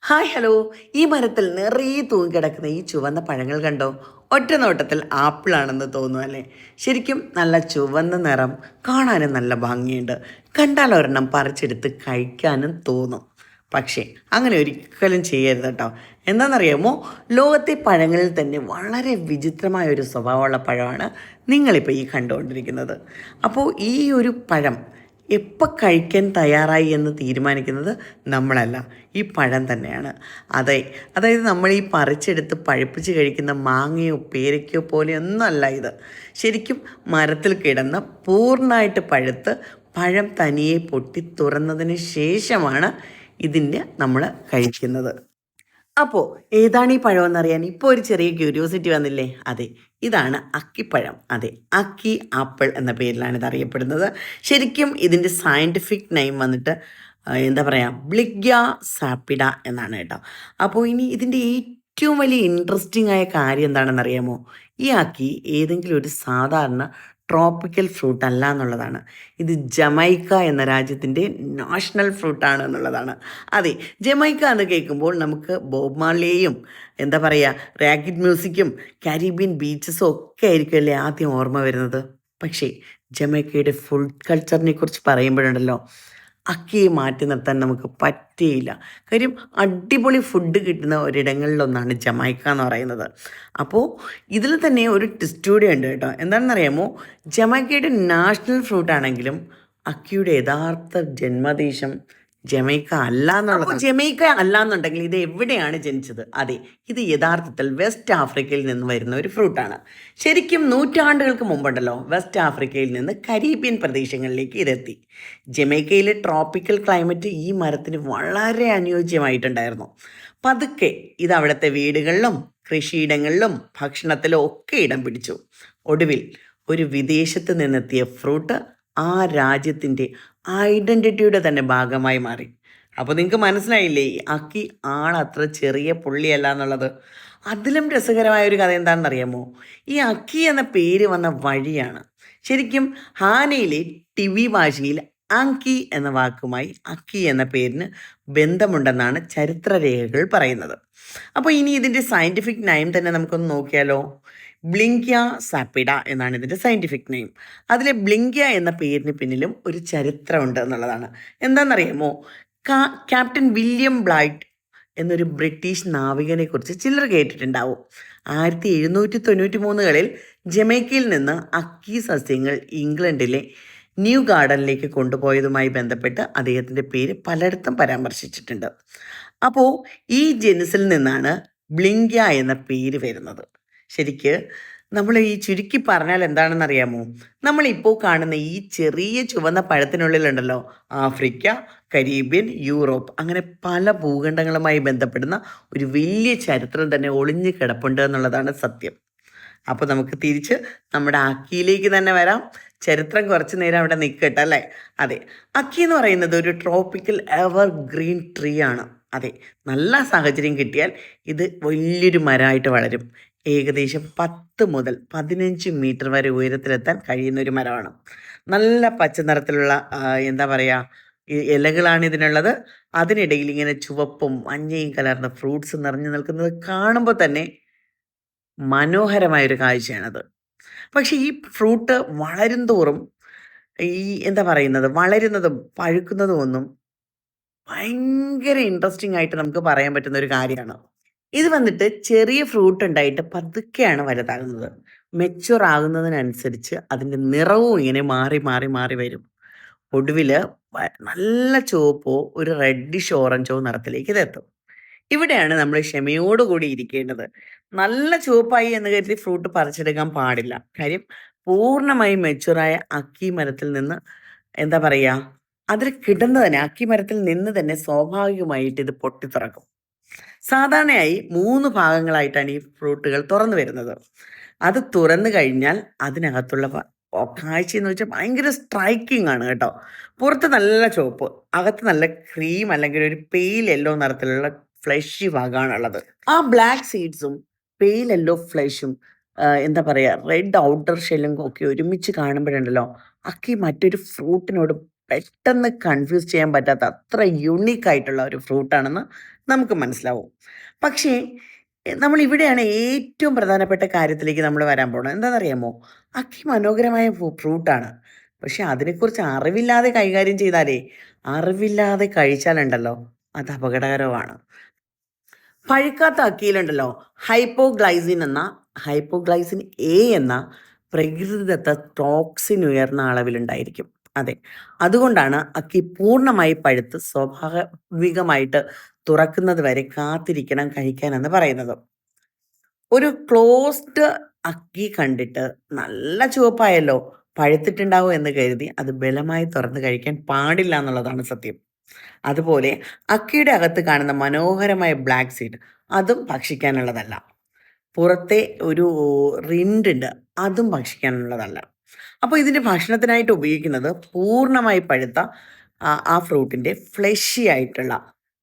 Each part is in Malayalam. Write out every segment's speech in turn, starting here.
Hi hello. ഈ മരത്തിൽ നിറയെ തൂങ്ങിക്കിടക്കുന്ന ഈ ചുവന്ന പഴങ്ങൾ കണ്ടോ? ഒറ്റ നോട്ടത്തിൽ ആപ്പിളാണെന്ന് തോന്നും അല്ലേ? ശരിക്കും നല്ല ചുവന്ന നിറം, കാണാനും നല്ല ഭംഗിയുണ്ട്. കണ്ടാൽ ഒരെണ്ണം പറിച്ചെടുത്ത് കഴിക്കാനും തോന്നും. പക്ഷേ അങ്ങനെ ഒരിക്കലും ചെയ്യരുത് കേട്ടോ. എന്താണെന്നറിയാമോ? ലോകത്തെ പഴങ്ങളിൽ തന്നെ വളരെ വിചിത്രമായ ഒരു സ്വഭാവമുള്ള പഴമാണ് നിങ്ങളിപ്പോൾ ഈ കണ്ടുകൊണ്ടിരിക്കുന്നത്. അപ്പോൾ ഈ ഒരു പഴം എപ്പോൾ കഴിക്കാൻ തയ്യാറായി എന്ന് തീരുമാനിക്കുന്നത് നമ്മളല്ല, ഈ പഴം തന്നെയാണ്. അതെ, അതായത് നമ്മൾ ഈ പറിച്ചെടുത്ത് പഴുപ്പിച്ച് കഴിക്കുന്ന മാങ്ങയോ പേരയ്ക്കോ പോലെയൊന്നുമല്ല ഇത്. ശരിക്കും മരത്തിൽ കിടന്ന് പൂർണ്ണമായിട്ട് പഴുത്ത് പഴം തനിയെ പൊട്ടി തുറന്നതിന് ശേഷമാണ് ഇതിൻ്റെ നമ്മൾ കഴിക്കുന്നത്. അപ്പോൾ ഏതാണ് ഈ പഴമെന്നറിയാൻ ഇപ്പോൾ ഒരു ചെറിയ ക്യൂരിയോസിറ്റി വന്നില്ലേ? അതെ, ഇതാണ് അക്കിപ്പഴം. അതെ, അക്കി ആപ്പിൾ എന്ന പേരിലാണ് ഇത് അറിയപ്പെടുന്നത്. ശരിക്കും ഇതിൻ്റെ സയൻറ്റിഫിക് നെയിം വന്നിട്ട് എന്താ പറയുക, ബ്ലിഗ്യ സാപ്പിഡ എന്നാണ് കേട്ടോ. അപ്പോൾ ഇനി ഇതിൻ്റെ ഏറ്റവും വലിയ ഇൻട്രസ്റ്റിംഗ് ആയ കാര്യം എന്താണെന്നറിയാമോ? ഈ അക്കി ഏതെങ്കിലും ഒരു സാധാരണ ട്രോപ്പിക്കൽ ഫ്രൂട്ട് അല്ല എന്നുള്ളതാണ്. ഇത് ജമൈക്ക എന്ന രാജ്യത്തിൻ്റെ നാഷണൽ ഫ്രൂട്ടാണ് എന്നുള്ളതാണ്. അതെ, ജമൈക്ക എന്ന് കേൾക്കുമ്പോൾ നമുക്ക് ബോബ് മാർലിയെയും എന്താ പറയുക റാഗിഡ് മ്യൂസിക്കും കാരീബിയൻ ബീച്ചസും ഒക്കെ ആയിരിക്കുമല്ലേ ആദ്യം ഓർമ്മ വരുന്നത്. പക്ഷേ ജമൈക്കയുടെ ഫുഡ് കൾച്ചറിനെ കുറിച്ച് പറയുമ്പോഴുണ്ടല്ലോ, അക്കിയെ മാറ്റി നിർത്താൻ നമുക്ക് പറ്റിയില്ല. കാര്യം അടിപൊളി ഫുഡ് കിട്ടുന്ന ഒരിടങ്ങളിലൊന്നാണ് ജമൈക്ക എന്ന് പറയുന്നത്. അപ്പോൾ ഇതിൽ തന്നെ ഒരു ട്വിസ്റ്റ് കൂടെ ഉണ്ട് കേട്ടോ. എന്താണെന്നറിയാമോ? ജമൈക്കയുടെ നാഷണൽ ഫ്രൂട്ട് ആണെങ്കിലും അക്കിയുടെ യഥാർത്ഥ ജന്മദേശം ജമൈക്ക അല്ല എന്നുള്ളത്. ജമൈക്ക അല്ല എന്നുണ്ടെങ്കിൽ ഇത് എവിടെയാണ് ജനിച്ചത്? അതെ, ഇത് യഥാർത്ഥത്തിൽ വെസ്റ്റ് ആഫ്രിക്കയിൽ നിന്ന് വരുന്ന ഒരു ഫ്രൂട്ടാണ്. ശരിക്കും നൂറ്റാണ്ടുകൾക്ക് മുമ്പുണ്ടല്ലോ, വെസ്റ്റ് ആഫ്രിക്കയിൽ നിന്ന് കരീബിയൻ പ്രദേശങ്ങളിലേക്ക് ഇതെത്തി. ജമൈക്കയിലെ ട്രോപ്പിക്കൽ ക്ലൈമറ്റ് ഈ മരത്തിന് വളരെ അനുയോജ്യമായിട്ടുണ്ടായിരുന്നു. പതുക്കെ ഇത് അവിടുത്തെ വീടുകളിലും കൃഷിയിടങ്ങളിലും ഭക്ഷണത്തിലും ഒക്കെ ഇടം പിടിച്ചു. ഒടുവിൽ ഒരു വിദേശത്ത് നിന്നെത്തിയ ഫ്രൂട്ട് ആ രാജ്യത്തിൻ്റെ ഐഡൻറ്റിറ്റിയുടെ തന്നെ ഭാഗമായി മാറി. അപ്പോൾ നിങ്ങൾക്ക് മനസ്സിലായില്ലേ ഈ അക്കി ആളത്ര ചെറിയ പുള്ളിയല്ല എന്നുള്ളത്. അതിലും രസകരമായ ഒരു കഥ എന്താണെന്നറിയാമോ? ഈ അക്കി എന്ന പേര് വന്ന വഴിയാണ്. ശരിക്കും ഹാനയിലെ ടിവി ഭാഷയിൽ ആങ്കി എന്ന വാക്കുമായി അക്കി എന്ന പേരിന് ബന്ധമുണ്ടെന്നാണ് ചരിത്രരേഖകൾ പറയുന്നത്. അപ്പോൾ ഇനി ഇതിൻ്റെ സയൻറ്റിഫിക് നെയിം തന്നെ നമുക്കൊന്ന് നോക്കിയാലോ? ബ്ലിങ്ക്യ സാപ്പിഡ എന്നാണ് ഇതിൻ്റെ സയൻറ്റിഫിക് നെയിം. അതിലെ ബ്ലിങ്ക്യ എന്ന പേരിന് പിന്നിലും ഒരു ചരിത്രമുണ്ട് എന്നുള്ളതാണ്. എന്താണെന്നറിയാമോ? ക്യാപ്റ്റൻ വില്യം ബ്ലൈറ്റ് എന്നൊരു ബ്രിട്ടീഷ് നാവികനെക്കുറിച്ച് ചിലർ കേട്ടിട്ടുണ്ടാവും. 1793കളിൽ ജമൈക്കയിൽ നിന്ന് അക്കി സസ്യങ്ങൾ ഇംഗ്ലണ്ടിലെ ന്യൂ ഗാർഡനിലേക്ക് കൊണ്ടുപോയതുമായി ബന്ധപ്പെട്ട് അദ്ദേഹത്തിൻ്റെ പേര് പലയിടത്തും പരാമർശിച്ചിട്ടുണ്ട്. അപ്പോൾ ഈ ജനുസിൽ നിന്നാണ് ബ്ലിങ്ക്യ എന്ന പേര് വരുന്നത്. ശരിക്ക് നമ്മൾ ഈ ചുരുക്കി പറഞ്ഞാൽ എന്താണെന്നറിയാമോ? നമ്മളിപ്പോൾ കാണുന്ന ഈ ചെറിയ ചുവന്ന പഴത്തിനുള്ളിലുണ്ടല്ലോ, ആഫ്രിക്ക, കരീബിയൻ, യൂറോപ്പ് അങ്ങനെ പല ഭൂഖണ്ഡങ്ങളുമായി ബന്ധപ്പെടുന്ന ഒരു വലിയ ചരിത്രം തന്നെ ഒളിഞ്ഞു കിടപ്പുണ്ട് എന്നുള്ളതാണ് സത്യം. അപ്പോൾ നമുക്ക് തിരിച്ച് നമ്മുടെ അക്കിയിലേക്ക് തന്നെ വരാം. ചരിത്രം കുറച്ച് നേരം അവിടെ നിൽക്കട്ടെ അല്ലേ? അതെ, അക്കി എന്ന് പറയുന്നത് ഒരു ട്രോപ്പിക്കൽ എവർ ഗ്രീൻ ട്രീ ആണ്. അതെ, നല്ല സാഹചര്യം കിട്ടിയാൽ ഇത് വലിയൊരു മരമായിട്ട് വളരും. ഏകദേശം 10 മുതൽ 15 മീറ്റർ വരെ ഉയരത്തിലെത്താൻ കഴിയുന്ന ഒരു മരമാണ്. നല്ല പച്ച നിറത്തിലുള്ള എന്താ പറയുക ഇലകളാണ് ഇതിനുള്ളത്. അതിനിടയിൽ ഇങ്ങനെ ചുവപ്പും മഞ്ഞയും കലർന്ന ഫ്രൂട്ട്സ് നിറഞ്ഞു നിൽക്കുന്നത് കാണുമ്പോൾ തന്നെ മനോഹരമായൊരു കാഴ്ചയാണത്. പക്ഷേ ഈ ഫ്രൂട്ട് വളരും തോറും ഈ എന്താ പറയുന്നത് വളരുന്നതും പഴുക്കുന്നതും ഒന്നും ഭയങ്കര ഇൻട്രസ്റ്റിംഗ് ആയിട്ട് നമുക്ക് പറയാൻ പറ്റുന്ന ഒരു കാര്യമാണ്. ഇത് വന്നിട്ട് ചെറിയ ഫ്രൂട്ട് ഉണ്ടായിട്ട് പതുക്കെയാണ് വലുതാകുന്നത്. മെച്യൂർ ആകുന്നതിനനുസരിച്ച് അതിൻ്റെ നിറവും ഇങ്ങനെ മാറി മാറി മാറി വരും. ഒടുവിൽ നല്ല ചുവപ്പോ ഒരു റെഡിഷ് ഓറഞ്ചോ നിറത്തിലേക്ക് ഇതെത്തും. ഇവിടെയാണ് നമ്മൾ ക്ഷമയോടുകൂടി ഇരിക്കേണ്ടത്. നല്ല ചുവപ്പായി എന്ന് കരുതി ഫ്രൂട്ട് പറിച്ചെടുക്കാൻ പാടില്ല. കാര്യം പൂർണ്ണമായും മെച്യൂറായ അക്കി മരത്തിൽ നിന്ന് എന്താ പറയുക അതിൽ കിടന്ന് തന്നെ അക്കി മരത്തിൽ നിന്ന് തന്നെ സ്വാഭാവികമായിട്ട് ഇത് പൊട്ടിത്തുറക്കും. സാധാരണയായി 3 ഭാഗങ്ങളായിട്ടാണ് ഈ ഫ്രൂട്ടുകൾ തുറന്നു വരുന്നത്. അത് തുറന്നു കഴിഞ്ഞാൽ അതിനകത്തുള്ള കാഴ്ച എന്ന് വെച്ചാൽ ഭയങ്കര സ്ട്രൈക്കിംഗ് ആണ് കേട്ടോ. പുറത്ത് നല്ല ചുവപ്പ്, അകത്ത് നല്ല ക്രീം അല്ലെങ്കിൽ ഒരു പെയിൽ യെല്ലോ നിറത്തിലുള്ള ഫ്ലഷി ഭാഗമാണുള്ളത്. ആ ബ്ലാക്ക് സീഡ്സും പെയിൽ യെല്ലോ ഫ്ലഷും എന്താ പറയുക റെഡ് ഔട്ടർ ഷെല്ലും ഒക്കെ ഒരുമിച്ച് കാണുമ്പോഴുണ്ടല്ലോ, അക്കി മറ്റൊരു ഫ്രൂട്ടിനോട് പെട്ടെന്ന് കൺഫ്യൂസ് ചെയ്യാൻ പറ്റാത്ത അത്ര യുണീക്ക് ആയിട്ടുള്ള ഒരു ഫ്രൂട്ടാണെന്ന് നമുക്ക് മനസ്സിലാവും. പക്ഷേ നമ്മളിവിടെയാണ് ഏറ്റവും പ്രധാനപ്പെട്ട കാര്യത്തിലേക്ക് നമ്മൾ വരാൻ പോണത്. എന്താണെന്നറിയാമോ? അക്കി മനോഹരമായ ഫ്രൂട്ടാണ്. പക്ഷെ അതിനെക്കുറിച്ച് അറിവില്ലാതെ കൈകാര്യം ചെയ്താലേ, അറിവില്ലാതെ കഴിച്ചാലുണ്ടല്ലോ അത് അപകടകരമാണ്. പഴുക്കാത്ത അക്കിയിലുണ്ടല്ലോ ഹൈപ്പോഗ്ലൈസിൻ എ എന്ന പ്രകൃതിദത്ത ടോക്സിൻ ഉയർന്ന അളവിലുണ്ടായിരിക്കും. അതെ, അതുകൊണ്ടാണ് അക്കി പൂർണ്ണമായി പഴുത്ത് സ്വാഭാവികമായിട്ട് തുറക്കുന്നത് വരെ കാത്തിരിക്കണം കഴിക്കാനെന്ന് പറയുന്നത്. ഒരു ക്ലോസ്ഡ് അക്കി കണ്ടിട്ട് നല്ല ചുവപ്പായല്ലോ, പഴുത്തിട്ടുണ്ടാവും എന്ന് കരുതി അത് ബലമായി തുറന്ന് കഴിക്കാൻ പാടില്ല എന്നുള്ളതാണ് സത്യം. അതുപോലെ അക്കിയുടെ അകത്ത് കാണുന്ന മനോഹരമായ ബ്ലാക്ക് സീഡ് അതും ഭക്ഷിക്കാനുള്ളതല്ല. പുറത്തെ ഒരു റിൻഡുണ്ട്, അതും ഭക്ഷിക്കാനുള്ളതല്ല. അപ്പോൾ ഇതിൻ്റെ ഭക്ഷണത്തിനായിട്ട് ഉപയോഗിക്കുന്നത് പൂർണ്ണമായി പഴുത്ത ആ ഫ്രൂട്ടിൻ്റെ ഫ്ലഷി ആയിട്ടുള്ള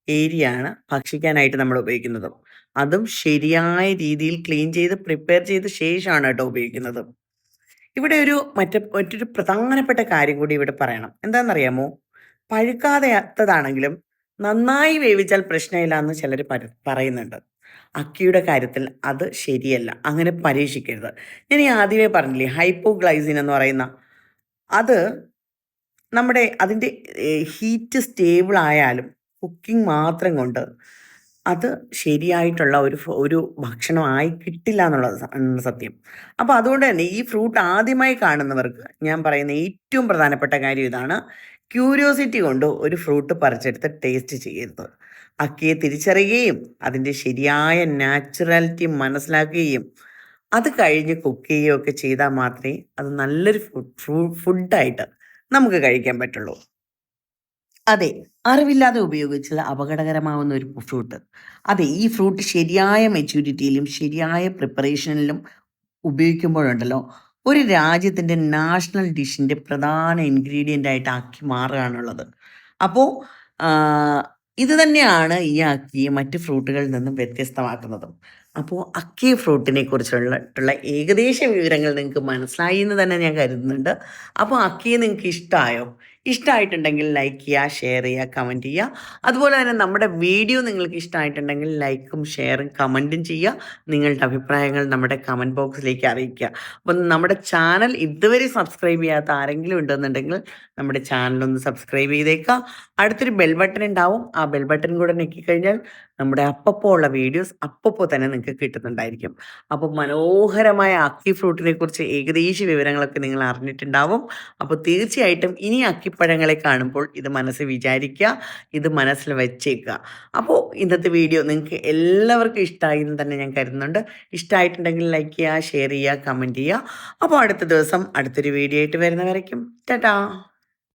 ഏരിയ ആണ് ഭക്ഷിക്കാനായിട്ട് നമ്മൾ ഉപയോഗിക്കുന്നത്. അതും ശരിയായ രീതിയിൽ ക്ലീൻ ചെയ്ത് പ്രിപ്പയർ ചെയ്ത ശേഷമാണ് കേട്ടോ ഉപയോഗിക്കുന്നത്. ഇവിടെ മറ്റൊരു പ്രധാനപ്പെട്ട കാര്യം കൂടി ഇവിടെ പറയണം. എന്താണെന്നറിയാമോ? പഴുക്കാതെയാത്തതാണെങ്കിലും നന്നായി വേവിച്ചാൽ പ്രശ്നമില്ല എന്ന് ചിലർ പറയുന്നുണ്ട്. അക്കിയുടെ കാര്യത്തിൽ അത് ശരിയല്ല. അങ്ങനെ പരീക്ഷിക്കരുത്. ഞാൻ ഈ ആദ്യമേ പറഞ്ഞില്ലേ, ഹൈപ്പോഗ്ലൈസിൻ എന്ന് പറയുന്ന അത് അതിൻ്റെ ഹീറ്റ് സ്റ്റേബിൾ ആയാലും കുക്കിംഗ് മാത്രം കൊണ്ട് അത് ശരിയായിട്ടുള്ള ഒരു ഭക്ഷണമായി കിട്ടില്ല എന്നുള്ളത് സത്യം. അപ്പോൾ അതുകൊണ്ട് തന്നെ ഈ ഫ്രൂട്ട് ആദ്യമായി കാണുന്നവർക്ക് ഞാൻ പറയുന്ന ഏറ്റവും പ്രധാനപ്പെട്ട കാര്യം ഇതാണ്: ക്യൂരിയോസിറ്റി കൊണ്ട് ഒരു ഫ്രൂട്ട് പറിച്ചെടുത്ത് ടേസ്റ്റ് ചെയ്യരുത്. അക്കിയെ തിരിച്ചറിയുകയും അതിൻ്റെ ശരിയായ നാച്ചുറാലിറ്റി മനസ്സിലാക്കുകയും അത് കഴിഞ്ഞ് കുക്ക് ചെയ്യുകയൊക്കെ ചെയ്താൽ മാത്രമേ അത് നല്ലൊരു ഫുഡായിട്ട് നമുക്ക് കഴിക്കാൻ പറ്റുള്ളൂ. അതെ, അറിവില്ലാതെ ഉപയോഗിച്ചത് അപകടകരമാവുന്ന ഒരു ഫ്രൂട്ട്. അതെ, ഈ ഫ്രൂട്ട് ശരിയായ മെച്യൂരിറ്റിയിലും ശരിയായ പ്രിപ്പറേഷനിലും ഉപയോഗിക്കുമ്പോഴുണ്ടല്ലോ, ഒരു രാജ്യത്തിൻ്റെ നാഷണൽ ഡിഷിൻ്റെ പ്രധാന ഇൻഗ്രീഡിയൻ്റ് ആയിട്ട് ആക്കി മാറുകയാണുള്ളത്. അപ്പോൾ ഇത് തന്നെയാണ് ഈ അക്കിയെ മറ്റ് ഫ്രൂട്ടുകളിൽ നിന്നും വ്യത്യസ്തമാക്കുന്നതും. അപ്പോൾ അക്കി ഫ്രൂട്ടിനെ കുറിച്ചുള്ള ഏകദേശ വിവരങ്ങൾ നിങ്ങൾക്ക് മനസ്സിലായി എന്ന് തന്നെ ഞാൻ കരുതുന്നുണ്ട്. അപ്പോൾ അക്കിയെ നിങ്ങൾക്ക് ഇഷ്ടമായോ? ഇഷ്ടമായിട്ടുണ്ടെങ്കിൽ ലൈക്ക് ചെയ്യുക, ഷെയർ ചെയ്യുക, കമൻറ്റ് ചെയ്യുക. അതുപോലെ തന്നെ നമ്മുടെ വീഡിയോ നിങ്ങൾക്ക് ഇഷ്ടമായിട്ടുണ്ടെങ്കിൽ ലൈക്കും ഷെയറും കമൻറ്റും ചെയ്യുക. നിങ്ങളുടെ അഭിപ്രായങ്ങൾ നമ്മുടെ കമൻറ്റ് ബോക്സിലേക്ക് അറിയിക്കുക. അപ്പം നമ്മുടെ ചാനൽ ഇതുവരെ സബ്സ്ക്രൈബ് ചെയ്യാത്ത ആരെങ്കിലും ഉണ്ടെന്നുണ്ടെങ്കിൽ നമ്മുടെ ചാനലൊന്ന് സബ്സ്ക്രൈബ് ചെയ്തേക്കുക. അടുത്തൊരു ബെൽ ബട്ടൺ ഉണ്ടാവും. ആ ബെൽ ബട്ടൺ കൂടെ ഞെക്കിക്കഴിഞ്ഞാൽ നമ്മുടെ അപ്പോൾ ഉള്ള വീഡിയോസ് അപ്പോൾ തന്നെ നിങ്ങൾക്ക് കിട്ടുന്നുണ്ടായിരിക്കും. അപ്പോൾ മനോഹരമായ അക്കി ഫ്രൂട്ടിനെ കുറിച്ച് ഏകദേശ വിവരങ്ങളൊക്കെ നിങ്ങൾ അറിഞ്ഞിട്ടുണ്ടാവും. അപ്പോൾ തീർച്ചയായിട്ടും ഇനി അക്കിപ്പഴങ്ങളെ കാണുമ്പോൾ ഇത് മനസ്സിൽ വിചാരിക്കുക, ഇത് മനസ്സിൽ വെച്ചേക്കുക. അപ്പോൾ ഇന്നത്തെ വീഡിയോ നിങ്ങൾക്ക് എല്ലാവർക്കും ഇഷ്ടമായി എന്ന് തന്നെ ഞാൻ കരുതുന്നുണ്ട്. ഇഷ്ടമായിട്ടുണ്ടെങ്കിൽ ലൈക്ക് ചെയ്യുക, ഷെയർ ചെയ്യുക, കമൻറ്റ് ചെയ്യുക. അപ്പോൾ അടുത്ത ദിവസം അടുത്തൊരു വീഡിയോ ആയിട്ട് വരുന്നവരേക്കും ടാറ്റാ.